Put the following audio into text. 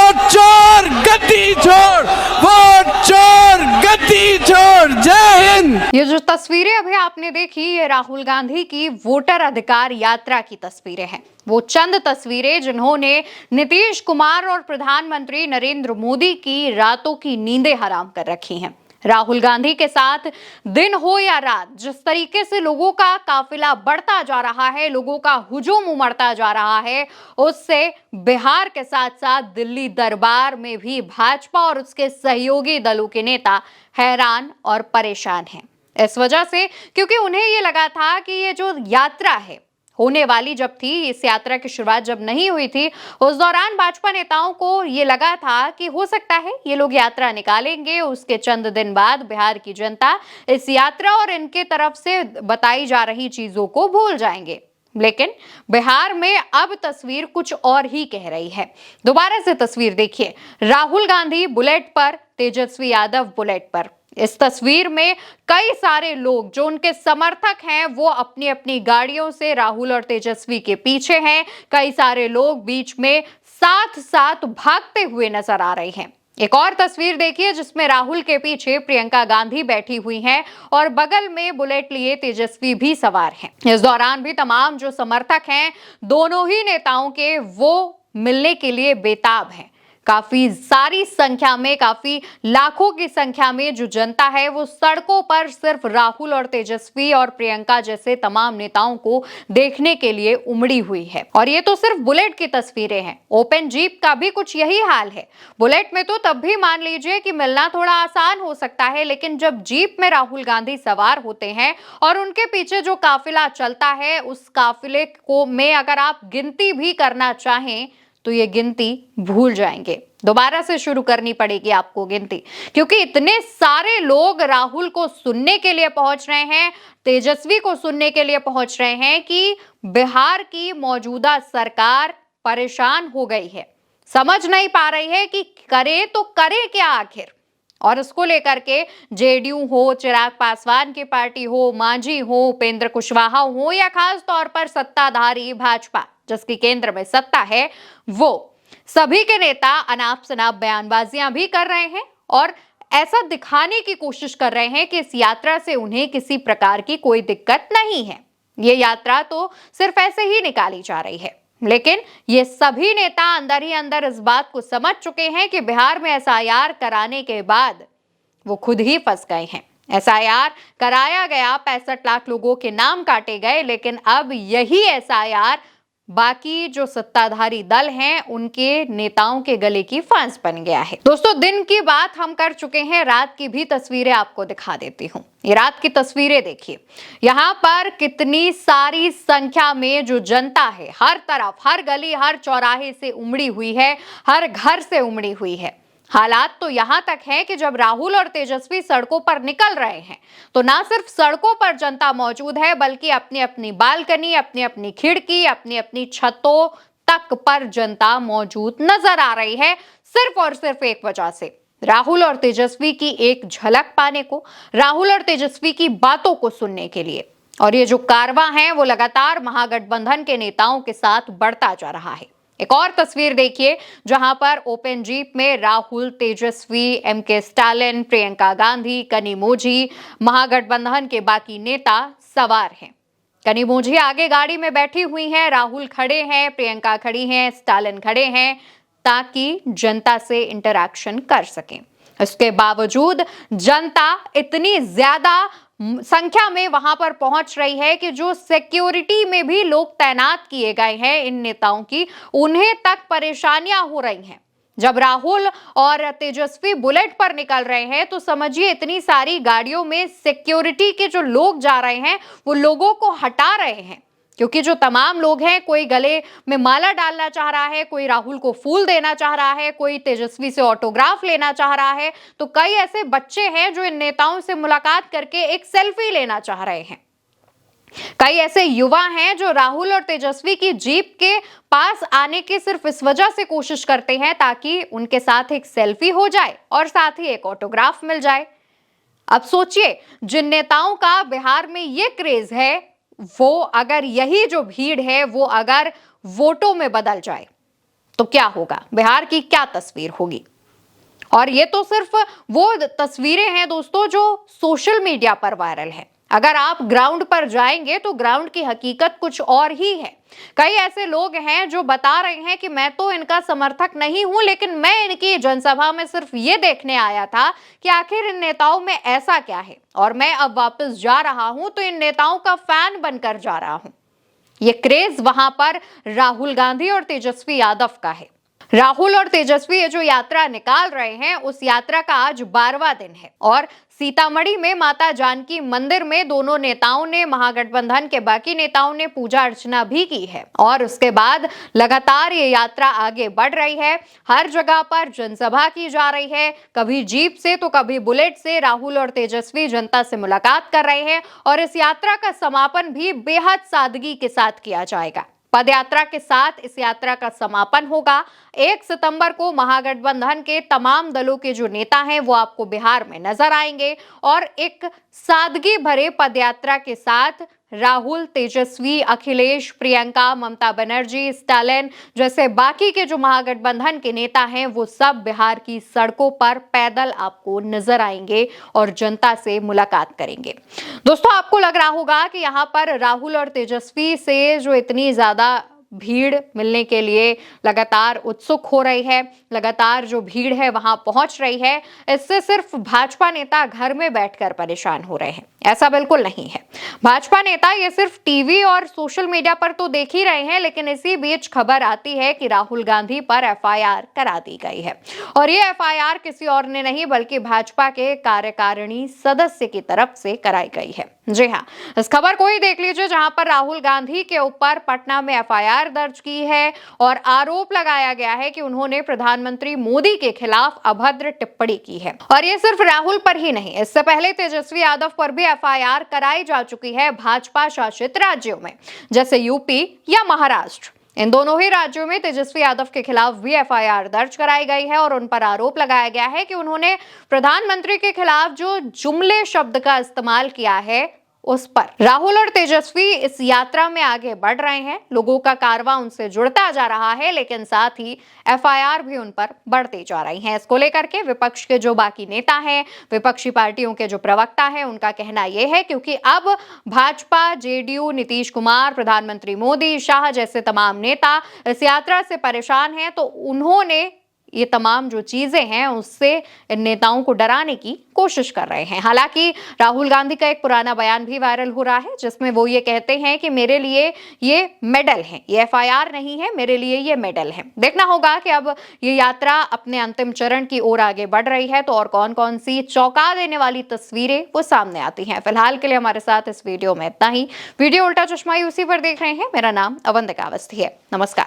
Vote चोर गद्दी छोड़, vote चोर गद्दी छोड़। जय हिंद। ये जो तस्वीरें अभी आपने देखी, ये राहुल गांधी की वोटर अधिकार यात्रा की तस्वीरें हैं। वो चंद तस्वीरें जिन्होंने नीतीश कुमार और प्रधानमंत्री नरेंद्र मोदी की रातों की नींदें हराम कर रखी हैं। राहुल गांधी के साथ दिन हो या रात, जिस तरीके से लोगों का काफिला बढ़ता जा रहा है, लोगों का हुजूम उमड़ता जा रहा है, उससे बिहार के साथ साथ दिल्ली दरबार में भी भाजपा और उसके सहयोगी दलों के नेता हैरान और परेशान हैं। इस वजह से, क्योंकि उन्हें ये लगा था कि ये जो यात्रा है होने वाली जब थी, इस यात्रा की शुरुआत जब नहीं हुई थी, उस दौरान भाजपा नेताओं को ये लगा था कि हो सकता है ये लोग यात्रा निकालेंगे, उसके चंद दिन बाद बिहार की जनता इस यात्रा और इनके तरफ से बताई जा रही चीजों को भूल जाएंगे। लेकिन बिहार में अब तस्वीर कुछ और ही कह रही है। दोबारा से तस्वीर देखिए, राहुल गांधी बुलेट पर, तेजस्वी यादव बुलेट पर। इस तस्वीर में कई सारे लोग जो उनके समर्थक हैं वो अपनी अपनी गाड़ियों से राहुल और तेजस्वी के पीछे हैं। कई सारे लोग बीच में साथ साथ भागते हुए नजर आ रहे हैं। एक और तस्वीर देखिए जिसमें राहुल के पीछे प्रियंका गांधी बैठी हुई हैं और बगल में बुलेट लिए तेजस्वी भी सवार हैं। इस दौरान भी तमाम जो समर्थक हैं दोनों ही नेताओं के, वो मिलने के लिए बेताब हैं। काफी सारी संख्या में, काफी लाखों की संख्या में जो जनता है वो सड़कों पर सिर्फ राहुल और तेजस्वी और प्रियंका जैसे तमाम नेताओं को देखने के लिए उमड़ी हुई है। और ये तो सिर्फ बुलेट की तस्वीरें हैं, ओपन जीप का भी कुछ यही हाल है। बुलेट में तो तब भी मान लीजिए कि मिलना थोड़ा आसान हो सकता है, लेकिन जब जीप में राहुल गांधी सवार होते हैं और उनके पीछे जो काफिला चलता है, उस काफिले को में अगर आप गिनती भी करना चाहें तो ये गिनती भूल जाएंगे। दोबारा से शुरू करनी पड़ेगी आपको गिनती, क्योंकि इतने सारे लोग राहुल को सुनने के लिए पहुंच रहे हैं, तेजस्वी को सुनने के लिए पहुंच रहे हैं कि बिहार की मौजूदा सरकार परेशान हो गई है, समझ नहीं पा रही है कि करे तो करे क्या आखिर। और इसको लेकर के जेडीयू हो, चिराग पासवान की पार्टी हो, मांझी हो, उपेंद्र कुशवाहा हो या खास तौर पर सत्ताधारी भाजपा जिसकी केंद्र में सत्ता है, वो सभी के नेता अनाप शनाप बयानबाजियां भी कर रहे हैं और ऐसा दिखाने की कोशिश कर रहे हैं कि इस यात्रा से उन्हें किसी प्रकार की कोई दिक्कत नहीं है। ये यात्रा तो सिर्फ ऐसे ही निकाली जा रही है। लेकिन ये सभी नेता अंदर ही अंदर इस बात को समझ चुके हैं कि बिहार में एसआईआर कराने के बाद वो खुद ही फंस गए हैं। एसआईआर कराया गया, 65 लाख लोगों के नाम काटे गए, लेकिन अब यही एसआईआर बाकी जो सत्ताधारी दल हैं उनके नेताओं के गले की फांस बन गया है। दोस्तों, दिन की बात हम कर चुके हैं, रात की भी तस्वीरें आपको दिखा देती हूँ। ये रात की तस्वीरें देखिए, यहाँ पर कितनी सारी संख्या में जो जनता है, हर तरफ, हर गली, हर चौराहे से उमड़ी हुई है, हर घर से उमड़ी हुई है। हालात तो यहां तक है कि जब राहुल और तेजस्वी सड़कों पर निकल रहे हैं तो ना सिर्फ सड़कों पर जनता मौजूद है, बल्कि अपनी अपनी बालकनी, अपनी अपनी खिड़की, अपनी अपनी छतों तक पर जनता मौजूद नजर आ रही है, सिर्फ और सिर्फ एक वजह से, राहुल और तेजस्वी की एक झलक पाने को, राहुल और तेजस्वी की बातों को सुनने के लिए। और ये जो कारवां है वो लगातार महागठबंधन के नेताओं के साथ बढ़ता जा रहा है। एक और तस्वीर देखिए जहां पर ओपन जीप में राहुल, तेजस्वी, एमके स्टालिन, प्रियंका गांधी, कनिमोझी, महागठबंधन के बाकी नेता सवार हैं। कनिमोझी आगे गाड़ी में बैठी हुई हैं, राहुल खड़े हैं, प्रियंका खड़ी हैं, स्टालिन खड़े हैं, ताकि जनता से इंटरैक्शन कर सकें। इसके बावजूद जनता इतनी ज्यादा संख्या में वहां पर पहुंच रही है कि जो सिक्योरिटी में भी लोग तैनात किए गए हैं इन नेताओं की, उन्हें तक परेशानियां हो रही हैं। जब राहुल और तेजस्वी बुलेट पर निकल रहे हैं तो समझिए इतनी सारी गाड़ियों में सिक्योरिटी के जो लोग जा रहे हैं वो लोगों को हटा रहे हैं, क्योंकि जो तमाम लोग हैं, कोई गले में माला डालना चाह रहा है, कोई राहुल को फूल देना चाह रहा है, कोई तेजस्वी से ऑटोग्राफ लेना चाह रहा है, तो कई ऐसे बच्चे हैं जो इन नेताओं से मुलाकात करके एक सेल्फी लेना चाह रहे हैं। कई ऐसे युवा हैं जो राहुल और तेजस्वी की जीप के पास आने की सिर्फ इस वजह से कोशिश करते हैं ताकि उनके साथ एक सेल्फी हो जाए और साथ ही एक ऑटोग्राफ मिल जाए। अब सोचिए, जिन नेताओं का बिहार में ये क्रेज है, वो अगर यही जो भीड़ है वो अगर वोटों में बदल जाए तो क्या होगा, बिहार की क्या तस्वीर होगी। और ये तो सिर्फ वो तस्वीरें हैं दोस्तों जो सोशल मीडिया पर वायरल है। अगर आप ग्राउंड पर जाएंगे तो ग्राउंड की हकीकत कुछ और ही है। कई ऐसे लोग हैं जो बता रहे हैं कि मैं तो इनका समर्थक नहीं हूं, लेकिन मैं इनकी जनसभा में सिर्फ ये देखने आया था कि आखिर इन नेताओं में ऐसा क्या है, और मैं अब वापस जा रहा हूं तो इन नेताओं का फैन बनकर जा रहा हूं। ये क्रेज वहां पर राहुल गांधी और तेजस्वी यादव का है। राहुल और तेजस्वी ये जो यात्रा निकाल रहे हैं, उस यात्रा का आज 12वां दिन है और सीतामढ़ी में माता जानकी मंदिर में दोनों नेताओं ने, महागठबंधन के बाकी नेताओं ने पूजा अर्चना भी की है और उसके बाद लगातार ये यात्रा आगे बढ़ रही है। हर जगह पर जनसभा की जा रही है, कभी जीप से तो कभी बुलेट से राहुल और तेजस्वी जनता से मुलाकात कर रहे हैं और इस यात्रा का समापन भी बेहद सादगी के साथ किया जाएगा। पदयात्रा के साथ इस यात्रा का समापन होगा। 1 सितंबर को महागठबंधन के तमाम दलों के जो नेता हैं वो आपको बिहार में नजर आएंगे और एक सादगी भरे पदयात्रा के साथ राहुल, तेजस्वी, अखिलेश, प्रियंका, ममता बनर्जी, स्टालिन जैसे बाकी के जो महागठबंधन के नेता हैं वो सब बिहार की सड़कों पर पैदल आपको नजर आएंगे और जनता से मुलाकात करेंगे। दोस्तों, आपको लग रहा होगा कि यहाँ पर राहुल और तेजस्वी से जो इतनी ज्यादा भीड़ मिलने के लिए लगातार उत्सुक हो रही है, लगातार जो भीड़ है वहां पहुंच रही है, इससे सिर्फ भाजपा नेता घर में बैठकर परेशान हो रहे हैं, ऐसा बिल्कुल नहीं है। भाजपा नेता ये सिर्फ टीवी और सोशल मीडिया पर तो देख ही रहे हैं, लेकिन इसी बीच खबर आती है कि राहुल गांधी पर एफआईआर करा दी गई है और ये एफआईआर किसी और ने नहीं बल्कि भाजपा के कार्यकारिणी सदस्य की तरफ से कराई गई है। जी हाँ, इस खबर को ही देख लीजिए जहां पर राहुल गांधी के ऊपर पटना में एफआईआर दर्ज की है और आरोप लगाया गया है कि उन्होंने प्रधानमंत्री मोदी के खिलाफ अभद्र टिप्पणी की है। और ये सिर्फ राहुल पर ही नहीं, इससे पहले तेजस्वी यादव पर भी एफआईआर कराई जा चुकी है भाजपा शासित राज्यों में, जैसे यूपी या महाराष्ट्र। इन दोनों ही राज्यों में तेजस्वी यादव के खिलाफ भी एफआईआर दर्ज कराई गई है और उन पर आरोप लगाया गया है कि उन्होंने प्रधानमंत्री के खिलाफ जो जुमले शब्द का इस्तेमाल किया है उस पर। राहुल और तेजस्वी इस यात्रा में आगे बढ़ रहे हैं, लोगों का कारवां उनसे जुड़ता जा रहा है, लेकिन साथ ही एफआईआर भी उन पर बढ़ती जा रही हैं। इसको लेकर के विपक्ष के जो बाकी नेता हैं, विपक्षी पार्टियों के जो प्रवक्ता हैं, उनका कहना यह है क्योंकि अब भाजपा, जेडीयू, नीतीश कुमार, प्रधानमंत्री मोदी, शाह जैसे तमाम नेता इस यात्रा से परेशान हैं, तो उन्होंने ये तमाम जो चीजें हैं उससे इन नेताओं को डराने की कोशिश कर रहे हैं। हालांकि राहुल गांधी का एक पुराना बयान भी वायरल हो रहा है जिसमें वो ये कहते हैं कि मेरे लिए ये मेडल है, ये एफआईआर नहीं है, मेरे लिए ये मेडल है। देखना होगा कि अब ये यात्रा अपने अंतिम चरण की ओर आगे बढ़ रही है तो और कौन कौन सी चौंका देने वाली तस्वीरें वो सामने आती हैं। फिलहाल के लिए हमारे साथ इस वीडियो में इतना ही। वीडियो उल्टा चश्मा यूसी पर देख रहे हैं। मेरा नाम अवंतिका अवस्थी है। नमस्कार।